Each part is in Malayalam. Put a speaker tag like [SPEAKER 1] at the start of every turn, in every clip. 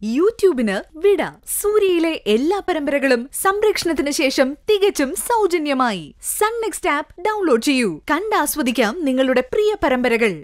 [SPEAKER 1] യൂട്യൂബിന് വിട. സൂര്യയിലെ എല്ലാ പരമ്പരകളും സംരക്ഷണത്തിന് ശേഷം തികച്ചും സൗജന്യമായി സൺ നെക്സ്റ്റ് ആപ്പ് ഡൗൺലോഡ് ചെയ്യൂ. കണ്ടാസ്വദിക്കാം നിങ്ങളുടെ പ്രിയ പരമ്പരകൾ.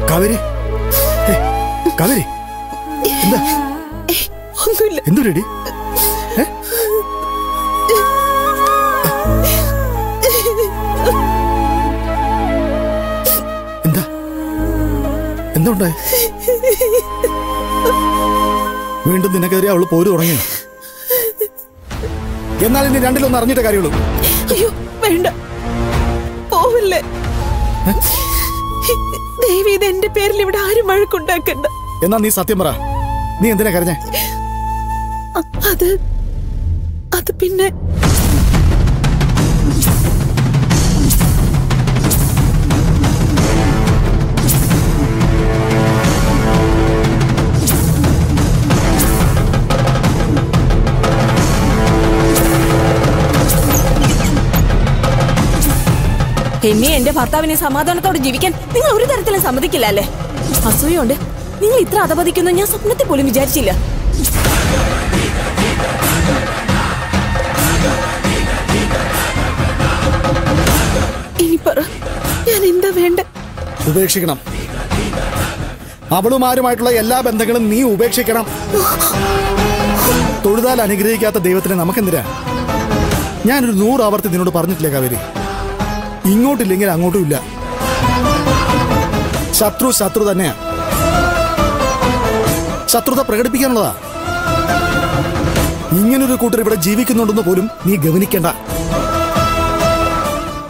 [SPEAKER 2] കാവേരി, കാവേരി, എന്താ
[SPEAKER 3] ഒന്നുമില്ല.
[SPEAKER 2] എന്തു റെഡി? എന്താ എന്തുണ്ടായ? വീണ്ടും നിനക്കെതിരെ അവള് പോര് തുടങ്ങി. എന്നാൽ ഇനി രണ്ടിലൊന്നും അറിഞ്ഞിട്ടേ കാര്യമുള്ളൂ.
[SPEAKER 3] അയ്യോ വേണ്ട, പോവില്ലേ. ദേവി, ഇത് എന്റെ പേരിൽ ഇവിടെ ആരും വഴക്കുണ്ടാക്കണ്ട.
[SPEAKER 2] എന്നാ നീ സത്യം പറ, നീ എന്തിനാ കരഞ്ഞേ?
[SPEAKER 3] അത് പിന്നെ എന്നെ എന്റെ ഭർത്താവിനെ സമാധാനത്തോടെ ജീവിക്കാൻ നിങ്ങൾ ഒരു തരത്തിലും സമ്മതിക്കില്ല അല്ലേ? അസൂയുണ്ട്. നിങ്ങൾ ഇത്ര അധപതിക്കുന്നു ഞാൻ സ്വപ്നത്തിൽ പോലും വിചാരിച്ചില്ല. ഇനി പറ, ഞാൻ എന്താ വേണ്ട?
[SPEAKER 2] ഉപേക്ഷിക്കണം. അവളുമാരുമായിട്ടുള്ള എല്ലാ ബന്ധങ്ങളും നീ ഉപേക്ഷിക്കണം. തൊഴുതാൽ അനുഗ്രഹിക്കാത്ത ദൈവത്തിനെ നമുക്കെന്തിനാ? ഞാനൊരു 100 ആവർത്തി നിന്നോട് പറഞ്ഞിട്ടില്ലേ കാവേരി? ഇങ്ങോട്ടില്ലെങ്കിൽ അങ്ങോട്ടും ഇല്ല. ശത്രു തന്നെയാ. ശത്രുത പ്രകടിപ്പിക്കാനുള്ളതാ. ഇങ്ങനൊരു കൂട്ടർ ഇവിടെ ജീവിക്കുന്നുണ്ടെന്ന് പോലും നീ ഗവനിക്കണ്ട.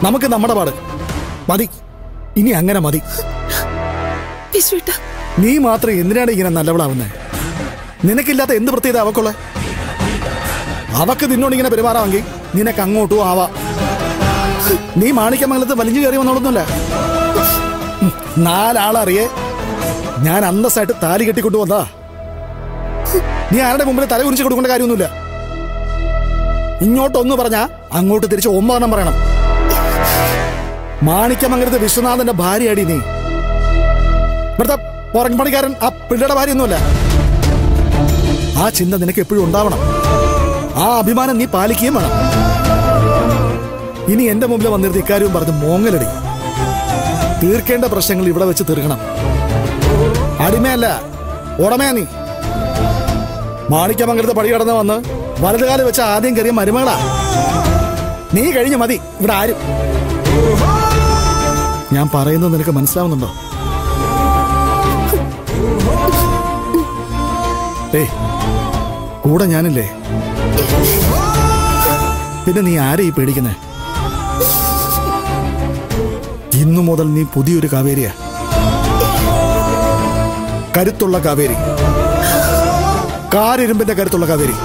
[SPEAKER 2] നമുക്ക് നമ്മുടെ പാട് മതി. ഇനി അങ്ങനെ മതി. നീ മാത്രം എന്തിനാണ് ഇങ്ങനെ നല്ലവളാവുന്നേ? നിനക്കില്ലാത്ത എന്ത് പ്രത്യേകത അവക്കുള്ള? അവക്ക് നിന്നോടിങ്ങനെ പെരുമാറാമെങ്കിൽ നിനക്ക് അങ്ങോട്ടും ആവാ. നീ മാണിക്യമംഗലത്ത് വലിഞ്ഞു കയറി വന്നോളൊന്നുമല്ല. 4 ആളറിയേ ഞാൻ അന്തസ്സായിട്ട് താലി കെട്ടിക്കൊണ്ടു വന്നതാ. നീ ആരുടെ മുമ്പിൽ തല കുരിച്ച് കൊടുക്കേണ്ട കാര്യമൊന്നുമില്ല. ഇങ്ങോട്ടൊന്ന് പറഞ്ഞാ അങ്ങോട്ട് തിരിച്ച് 9 പറയണം. മാണിക്യമംഗലത്ത് വിശ്വനാഥന്റെ ഭാര്യയാടി നീ. ഇവിടുത്തെ പുറംപണിക്കാരൻ ആ പിള്ളയുടെ ഭാര്യയൊന്നുമല്ല. ആ ചിന്ത നിനക്ക് എപ്പോഴും ഉണ്ടാവണം. ആ അഭിമാനം നീ പാലിക്കുകയും വേണം. ഇനി എന്റെ മുമ്പിൽ വന്നിരുന്ന ഇക്കാര്യവും പറഞ്ഞ് മോങ്ങലടി. തീർക്കേണ്ട പ്രശ്നങ്ങൾ ഇവിടെ വെച്ച് തീർക്കണം. അടിമയല്ല, ഉടമയാ നീ. മാണിക്യമംഗലത്ത് പടി കടന്ന് വന്ന് വലതുകാലം വെച്ച് ആദ്യം കയറിയ മരുമകളാ നീ. കഴിഞ്ഞ മതി ഇവിടെ ആരും. ഞാൻ പറയുന്നത് നിനക്ക് മനസ്സിലാവുന്നുണ്ടോ? കൂടെ ഞാനില്ലേ? പിന്നെ നീ ആരെയും പേടിക്കുന്നേ? ഇന്നു മുതൽ നീ പുതിയൊരു കാവേരിയാ. കരുത്തുള്ള കാവേരി, കാരിരുമ്പിന്റെ കരുത്തുള്ള കാവേരി.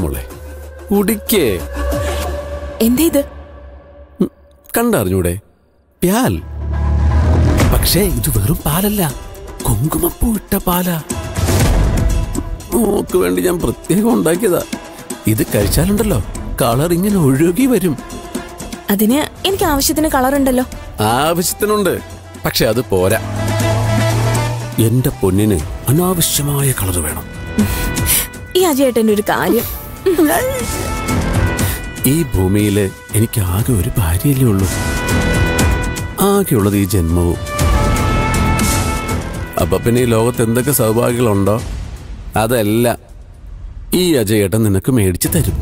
[SPEAKER 4] മോളെ കുടിക്കേ.
[SPEAKER 3] എന്താ ഇത്?
[SPEAKER 4] കണ്ടറിഞ്ഞൂടെ? പ്യാൽ. പക്ഷേ ഇത് വെറും പാലല്ല, കുങ്കുമപ്പൂ ഇട്ട പാലാ. മോക്ക് വേണ്ടി ഞാൻ പ്രത്യേകം ഉണ്ടാക്കിയതാ. ഇത് കഴിച്ചാലുണ്ടല്ലോ കളർ ഇങ്ങനെ ഒഴുകി വരും.
[SPEAKER 3] അതിന് എനിക്ക് ആവശ്യത്തിന് കളർ ഉണ്ടല്ലോ.
[SPEAKER 4] ആവശ്യത്തിനുണ്ട്, പക്ഷെ അത് പോരാ. എന്റെ പൊന്നിന് അനാവശ്യമായ കളർ വേണം.
[SPEAKER 3] ഈ അജയേട്ടന്റെ ഒരു കാര്യം.
[SPEAKER 4] ഈ ഭൂമിയില് എനിക്ക് ആകെ ഒരു ഭാര്യയല്ലേ ഉള്ളൂ. ആകെയുള്ളത് ഈ ജന്മവും. അപ്പൊ പിന്നെ ഈ ലോകത്ത് എന്തൊക്കെ സൗഭാഗ്യങ്ങളുണ്ടോ അതല്ല ഈ അജയേട്ടൻ നിനക്ക് മേടിച്ചു തരും.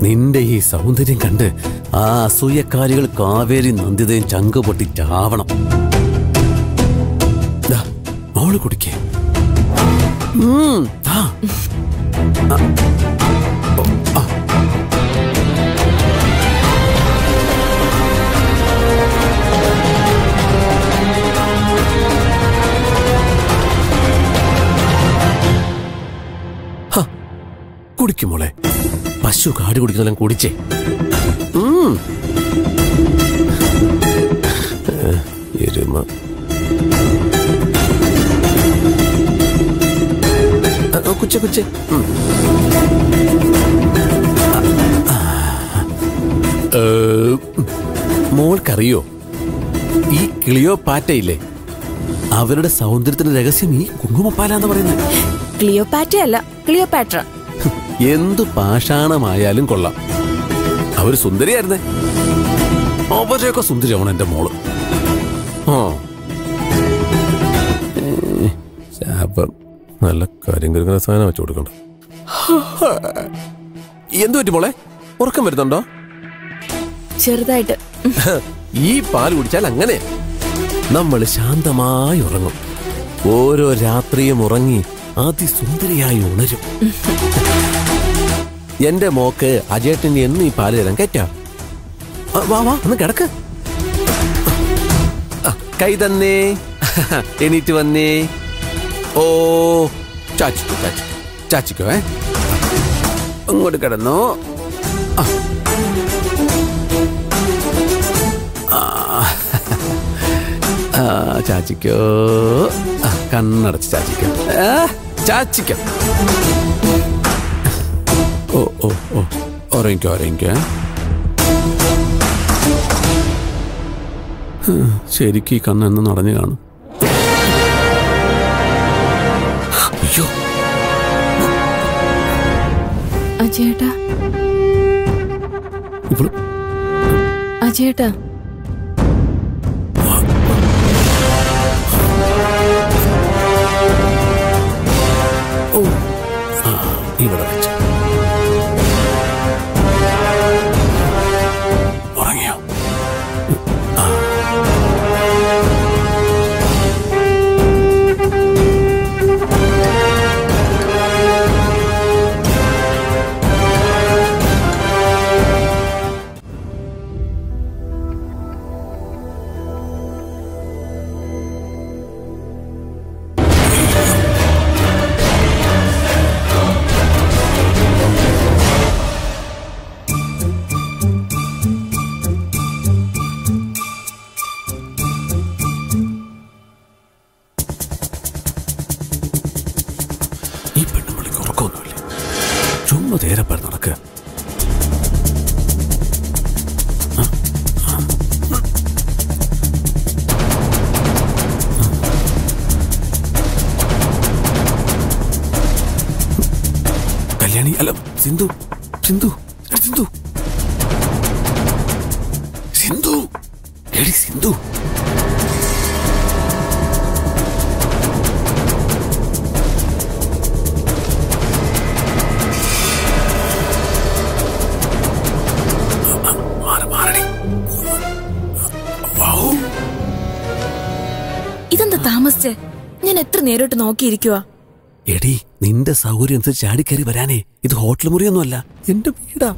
[SPEAKER 4] നിന്റെ ഈ സൗന്ദര്യം കണ്ട് ആ അസൂയക്കാരികൾ കാവേരി നന്ദിതയും ചങ്ക് പൊട്ടി ചാവണം. മോള് കുടിക്കേ. കുടിക്കും മോളെ. പശു കാട് കുടിക്കുന്നെല്ലാം കുടിച്ചേ. എരുമ. കുച്ച കുച്ച. മോൾക്കറിയോ ഈ ക്ലിയോപാറ്റയില്ലേ, അവരുടെ സൗന്ദര്യത്തിന്റെ രഹസ്യം ഈ കുങ്കുമപ്പാലാന്ന് പറയുന്നത്.
[SPEAKER 3] ക്ലിയോപാറ്റ അല്ല, ക്ലിയോപാട്ര.
[SPEAKER 4] എന്തു പാഷാണമായാലും കൊള്ളാം, അവര് സുന്ദരിയായിരുന്നേ. അവരെയൊക്കെ സുന്ദരിയാണ് എന്റെ മോള്. ശാപം. നല്ല കാര്യം കരുതുന്ന സാധനം വെച്ചു കൊടുക്കണ്ട. എന്തു പറ്റി മോളെ, ഉറക്കം വരുന്നുണ്ടോ?
[SPEAKER 3] ചെറുതായിട്ട്.
[SPEAKER 4] ഈ പാൽ കുടിച്ചാൽ അങ്ങനെ നമ്മൾ ശാന്തമായി ഉറങ്ങും. ഓരോ രാത്രിയും ഉറങ്ങി അതിസുന്ദരിയായി ഉണരും. എന്റെ മോക്ക് അജയേട്ടന് എന്ന് ഈ പാല് തരാൻ കേറ്റാ. വാ വാ ഒന്ന് കിടക്ക്. കൈ തന്നേ, എണീറ്റ് വന്നേ. ഓ ചാച്ചിക്കോ ചാച്ചിക്കോ ചാച്ചിക്കോ. അങ്ങോട്ട് കിടന്നോ. ചാച്ചിക്കോ. കണ്ണടച്ച് ചാച്ചിക്കോ. ചാച്ചിക്കോ. ഓ ഓ ഓ ഉറങ്ങിക്കോ ഉറങ്ങിക്കോ. ശരിക്കും ഈ കണ്ണ് എന്ന് നടഞ്ഞു കാണും. അയ്യോ
[SPEAKER 3] അജയേട്ടാ,
[SPEAKER 4] ഇവള്
[SPEAKER 3] അജയേട്ടാ.
[SPEAKER 4] ഓ ഇവിടെ വെച്ചു. ഉറങ്ങിയോ? ചുമ്മാ തേരപ്പാട് നടക്കുക. കല്യാണി അല്ല, സിന്ധു സിന്ധു സിന്ധു സിന്ധു എടി സിന്ധു.
[SPEAKER 3] ഇതെന്താ താമസിച്ചേ? ഞാൻ എത്ര നേരോട്ട് നോക്കിയിരിക്കുവാ.
[SPEAKER 4] എടി നിന്റെ സൗകര്യം ചാടിക്കറി വരാനേ. ഇത് ഹോട്ടൽ മുറിയൊന്നുമല്ല, എന്റെ വീടാ.